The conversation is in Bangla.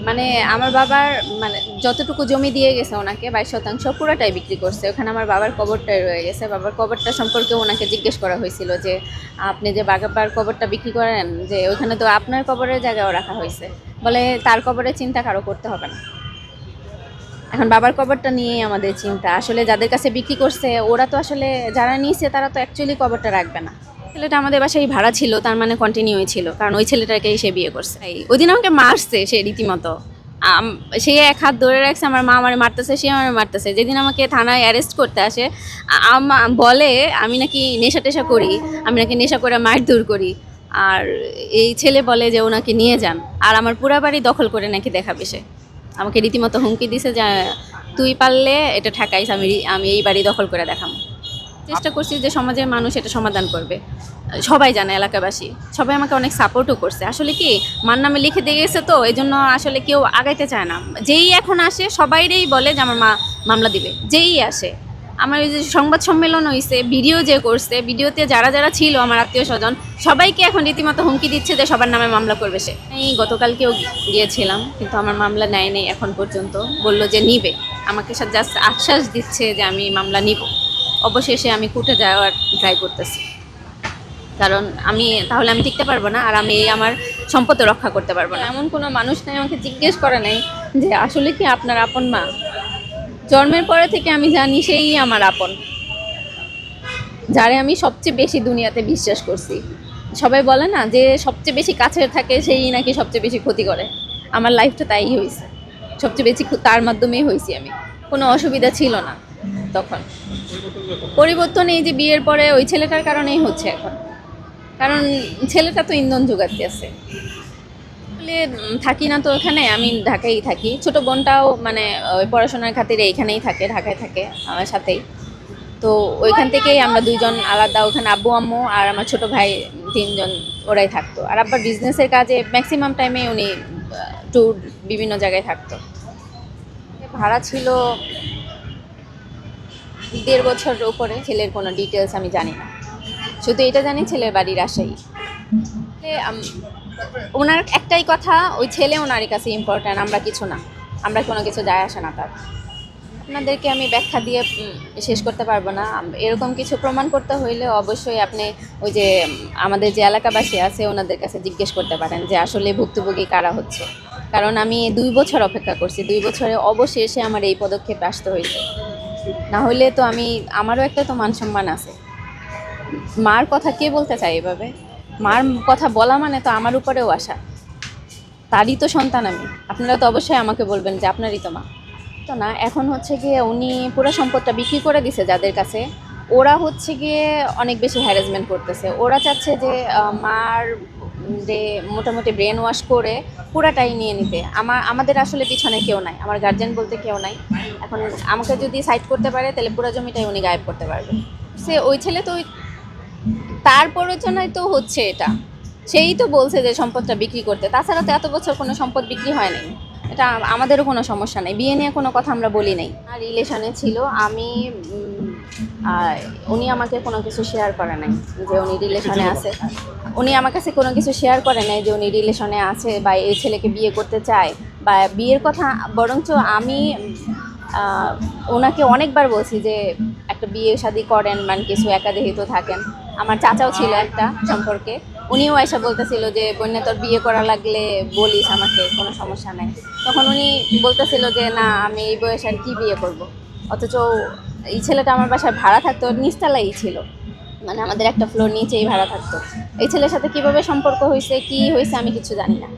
মানে আমার বাবার মানে যতটুকু জমি দিয়ে গেছে ওনাকে 22% পুরোটাই বিক্রি করছে। ওখানে আমার বাবার কবরটাই রয়ে গেছে। বাবার কবরটা সম্পর্কে ওনাকে জিজ্ঞেস করা হয়েছিল যে আপনি যে বাবার কবরটা বিক্রি করেন যে ওইখানে তো আপনার কবরের জায়গাও রাখা হয়েছে। বলে তার কবরের চিন্তা কারো করতে হবে না। এখন বাবার কবরটা নিয়েই আমাদের চিন্তা। আসলে যাদের কাছে বিক্রি করছে ওরা তো আসলে যারা নিয়েছে তারা তো অ্যাকচুয়ালি কবরটা রাখবে না। ছেলেটা আমাদের বাসায় ভাড়া ছিল, তার মানে কন্টিনিউই ছিল, কারণ ওই ছেলেটাকেই সে বিয়ে করছে। ওই দিন আমাকে মারছে সে রীতিমতো। সে এক হাত ধরে রাখছে, আমার মা আমার মারতেছে, সে আমার মারতেছে। যেদিন আমাকে থানায় অ্যারেস্ট করতে আসে বলে আমি নাকি নেশা টেশা করি, আমি নাকি নেশা করে মারধর করি। আর এই ছেলে বলে যে ওনাকে নিয়ে যান, আর আমার পুরা বাড়ি দখল করে নাকি দেখাবে সে। আমাকে রীতিমতো হুমকি দিছে যে তুই পারলে এটা ঠেকাইস, আমি আমি এই বাড়ি দখল করে দেখাম। চেষ্টা করছি যে সমাজের মানুষ এটা সমাধান করবে। সবাই জানে, এলাকাবাসী সবাই আমাকে অনেক সাপোর্টও করছে। আসলে কি মার নামে লিখে দিয়ে গেছে তো এই জন্য আসলে কেউ আগাইতে চায় না। যেই এখন আসে সবাইরেই বলে যে আমার মা মামলা দিবে, যেই আসে। আমার ওই যে সংবাদ সম্মেলন হয়েছে, ভিডিও যে করছে, ভিডিওতে যারা যারা ছিল আমার আত্মীয় স্বজন সবাইকে এখন রীতিমতো হুমকি দিচ্ছে যে সবার নামে মামলা করবে সে। এই গতকালকেও গিয়েছিলাম, কিন্তু আমার মামলা নেয় নেই এখন পর্যন্ত। বলল যে নিবে, আমাকে জাস্ট আশ্বাস দিচ্ছে যে আমি মামলা নিব। অবশেষে আমি কোর্টে যাওয়ার ট্রাই করতেছি, কারণ আমি টিকতে পারবো না, আর আমি আমার সম্পত্তি রক্ষা করতে পারবো না। এমন কোনো মানুষ নাই আমাকে জিজ্ঞেস করে নাই যে আসলে কি আপনার আপন মা। জন্মের পরে থেকে আমি জানি সেই আমার আপন, যারে আমি সবচেয়ে বেশি দুনিয়াতে বিশ্বাস করছি। সবাই বলে না যে সবচেয়ে বেশি কাছের থাকে সেই নাকি সবচেয়ে বেশি ক্ষতি করে। আমার লাইফটা তাই হয়েছে, সবচেয়ে বেশি তার মাধ্যমেই হয়েছি আমি। কোনো অসুবিধা ছিল না তখন। পরিবর্তন এই যে বিয়ের পরে ওই ছেলেটার কারণেই হচ্ছে এখন, কারণ ছেলেটা তো ইন্ধন যোগাতে আছে। আসলে থাকি না তো এখানে, আমি ঢাকায় থাকি। ছোট বোনটাও মানে ওই পড়াশোনার খাতিরে এইখানেই থাকে, ঢাকায় থাকে আমার সাথেই। তো ওইখান থেকেই আমরা দুইজন আলাদা, ওখানে আব্বু আম্মু আর আমার ছোট ভাই তিনজন ওরাই থাকতো। আর আব্বার বিজনেসের কাজে ম্যাক্সিমাম টাইমে উনি ট্যুর বিভিন্ন জায়গায় থাকতো। ভাড়া ছিল 1.5 বছরের উপরে। ছেলের কোনো ডিটেলস আমি জানি না, শুধু এটা জানি ছেলের বাড়ি রাজশাহী। ওনার একটাই কথা, ওই ছেলে ওনারই কাছে ইম্পর্ট্যান্ট, আমরা কিছু না, আমরা কোনো কিছু যায় আসে না তার। আপনাদেরকে আমি ব্যাখ্যা দিয়ে শেষ করতে পারবো না। এরকম কিছু প্রমাণ করতে হইলে অবশ্যই আপনি ওই যে আমাদের যে এলাকাবাসী আছে ওনাদের কাছে জিজ্ঞেস করতে পারেন যে আসলে ভুক্তভোগী কারা হচ্ছে। কারণ আমি 2 বছর অপেক্ষা করছি, 2 বছরে অবশেষে আমার এই পদক্ষেপে আসতে হয়েছে। না হলে তো আমারও একটা তো মান সম্মান আছে। মার কথা কে বলতে চায় এভাবে? মার কথা বলা মানে তো আমার উপরেও আসা। তারই তো সন্তান আমি। আপনারা তো অবশ্যই আমাকে বলবেন যে আপনারই তো মা। তো না, এখন হচ্ছে গিয়ে উনি পুরো সম্পদটা বিক্রি করে দিছে যাদের কাছে। ওরা হচ্ছে গিয়ে অনেক বেশি হ্যারাসমেন্ট করতেছে। ওরা চাচ্ছে যে মার যে মোটামুটি ব্রেন ওয়াশ করে পুরাটাই নিয়ে নিতে। আমাদের আসলে পিছনে কেউ নাই, আমার গার্জেন বলতে কেউ নাই। এখন আমাকে যদি সাইড করতে পারে তাহলে পুরো জমিটাই উনি গায়েব করতে পারবে। ওই ছেলে তো তার প্ররোচনায় তো হচ্ছে এটা। সেই তো বলছে যে সম্পদটা বিক্রি করতে, তাছাড়া তো এত বছর কোনো সম্পদ বিক্রি হয় নাই। এটা আমাদেরও কোনো সমস্যা নেই, বিয়ে নিয়ে কোনো কথা আমরা বলি নাই। আর রিলেশনে ছিল আমি উনি আমাকে কোনো কিছু শেয়ার করে নাই যে উনি রিলেশনে আছে। উনি আমার কাছে কোনো কিছু শেয়ার করে নাই যে উনি রিলেশনে আছে বা এই ছেলেকে বিয়ে করতে চায় বা বিয়ের কথা। বরঞ্চ আমি ওনাকে অনেকবার বলছি যে একটা বিয়ে শাদী করেন, মানে কিছু একা যেহেতু থাকেন। আমার চাচাও ছিল একটা সম্পর্কে, উনিও এসে বলতেছিল যে বন্যা তোর বিয়ে করা লাগলে বলিস আমাকে, কোনো সমস্যা নাই। তখন উনি বলতেছিল যে না আমি এই বয়সে আর কি বিয়ে করব। অথচ এই ছেলেটা আমার বাসায় ভাড়া থাকতো, নিচতলাই ছিল, মানে আমাদের একটা ফ্লোর নিচেই ভাড়া থাকতো। এই ছেলের সাথে কিভাবে সম্পর্ক হয়েছে কি হয়েছে আমি কিছু জানি না।